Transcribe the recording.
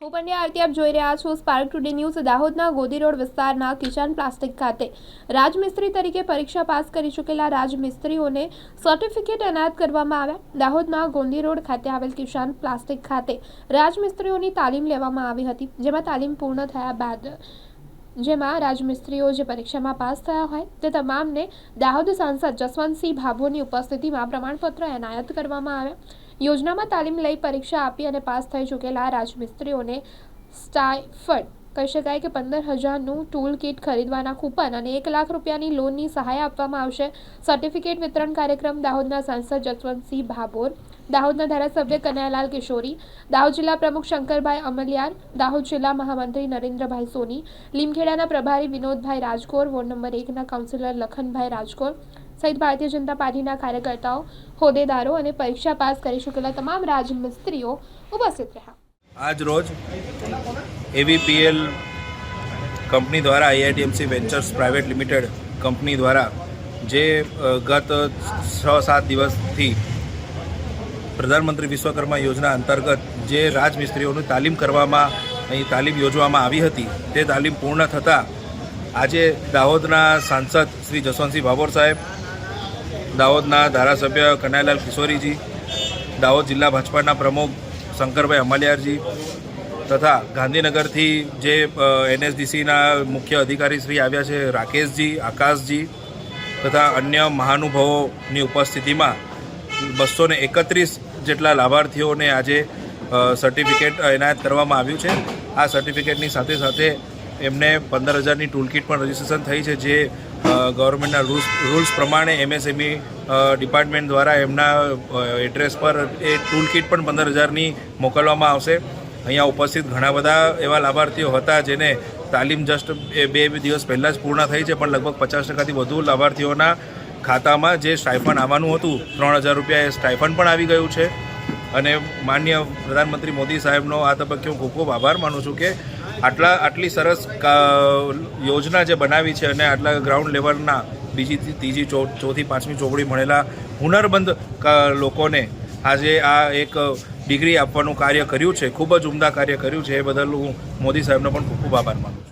હું પંડ્યા આરતી આપ જોઈ રહ્યા છો સ્પાર્ક ટુડે ન્યૂઝ। દાહોદના ગોદી રોડ વિસ્તારના કિસાન પ્લાસ્ટિક ખાતે રાજમિસ્ત્રી તરીકે પરીક્ષા પાસ કરી ચૂકેલા રાજમિસ્ત્રીઓને સર્ટિફિકેટ એનાયત કરવામાં આવ્યા। દાહોદના ગોંદી રોડ ખાતે આવેલ કિસાન પ્લાસ્ટિક ખાતે રાજમિસ્ત્રીઓની તાલીમ લેવામાં આવી હતી, જેમાં તાલીમ પૂર્ણ થયા બાદ રાજમિસ્ત્રીઓ જે પરીક્ષામાં પાસ થયા હોય તે તમામને દાહોદ સાંસદ જસવંતસિંહ ભાભોરની ઉપસ્થિતિમાં પ્રમાણપત્ર એનાયત કરવામાં આવ્યા। યોજનામાં તાલીમ લઈ પરીક્ષા આપી અને પાસ થઈ ચૂકેલા રાજમિસ્ત્રીઓને સ્ટાઇફંડ કહી શકાય કે 15,000નું ટૂલ કિટ ખરીદવાના કૂપન અને 1 લાખ રૂપિયાની લોનની સહાય આપવામાં આવશે। સર્ટિફિકેટ વિતરણ કાર્યક્રમ દાહોદના સાંસદ જસવંતસિંહ ભાભોર, દાહોદના ધારાસભ્ય કનૈયાલાલ કિશોરી, દાહોદ જિલ્લા પ્રમુખ શંકરભાઈ અમલિયાર, દાહોદ જિલ્લા મહામંત્રી નરેન્દ્રભાઈ સોની, લીમખેડાના પ્રભારી વિનોદભાઈ રાજકોર, વોર્ડ નંબર 1ના કાઉન્સિલર લખનભાઈ રાજકોર સહિત ભારતીય જનતા પાર્ટીના કાર્યકર્તાઓ, હોદ્દેદારો અને પરીક્ષા પાસ કરી ચૂકેલા તમામ રાજમિસ્ત્રીઓ ઉપસ્થિત રહ્યા। આજ રોજ AVPL કંપની દ્વારા IITMC ventures private limited company દ્વારા જે ગત 6-7 દિવસથી પ્રધાનમંત્રી વિશ્વકર્મા યોજના અંતર્ગત જે રાજમિસ્ત્રીઓની તાલીમ કરવામાં અહીં તાલીમ યોજવામાં આવી હતી, તે તાલીમ પૂર્ણ થતાં આજે દાહોદના સાંસદ શ્રી જસવંતસિંહ ભાભોર સાહેબ, દાહોદના ધારાસભ્ય કનૈયાલાલ કિશોરીજી, દાહોદ જિલ્લા ભાજપાના પ્રમુખ શંકરભાઈ અમલિયારજી તથા ગાંધીનગરથી જે NSDCના મુખ્ય અધિકારી શ્રી આવ્યા છે રાકેશજી, આકાશજી તથા અન્ય મહાનુભાવોની ઉપસ્થિતિમાં 231 જેટલા લાભાર્થીઓને આજે સર્ટિફિકેટ એનાયત કરવામાં આવ્યું છે। આ સર્ટિફિકેટની સાથે સાથે એમને 15,000ની ટૂલકીટ પણ રજીસ્ટ્રેશન થઈ છે, જે ગવર્મેન્ટના રૂલ્સ પ્રમાણે MSME ડિપાર્ટમેન્ટ દ્વારા એમના એડ્રેસ પર એ ટૂલકીટ પણ 15,000ની મોકલવામાં આવશે। અહીંયા ઉપસ્થિત ઘણા બધા એવા લાભાર્થીઓ હતા જેને તાલીમ જસ્ટ 2 દિવસ પહેલાં જ પૂર્ણ થઈ છે, પણ લગભગ 50%થી વધુ લાભાર્થીઓના ખાતામાં જે સ્ટાઇફંડ આવવાનું હતું 3,000 રૂપિયા એ સ્ટાઇફંડ પણ આવી ગયું છે। અને માનનીય પ્રધાનમંત્રી મોદી સાહેબનો આ તબક્કે હું ખૂબ ખૂબ આભાર માનું છું કે આટલી સરસ યોજના જે બનાવી છે અને આટલા ગ્રાઉન્ડ લેવલના બીજી ત્રીજી ચોથી પાંચમી ચોપડી ભણેલા હુનરમંદ લોકોને આજે આ એક ડિગ્રી આપવાનું કાર્ય કર્યું છે, ખૂબ જ ઉમદા કાર્ય કર્યું છે। એ બદલ હું મોદી સાહેબનો પણ ખૂબ ખૂબ આભાર માનું છું।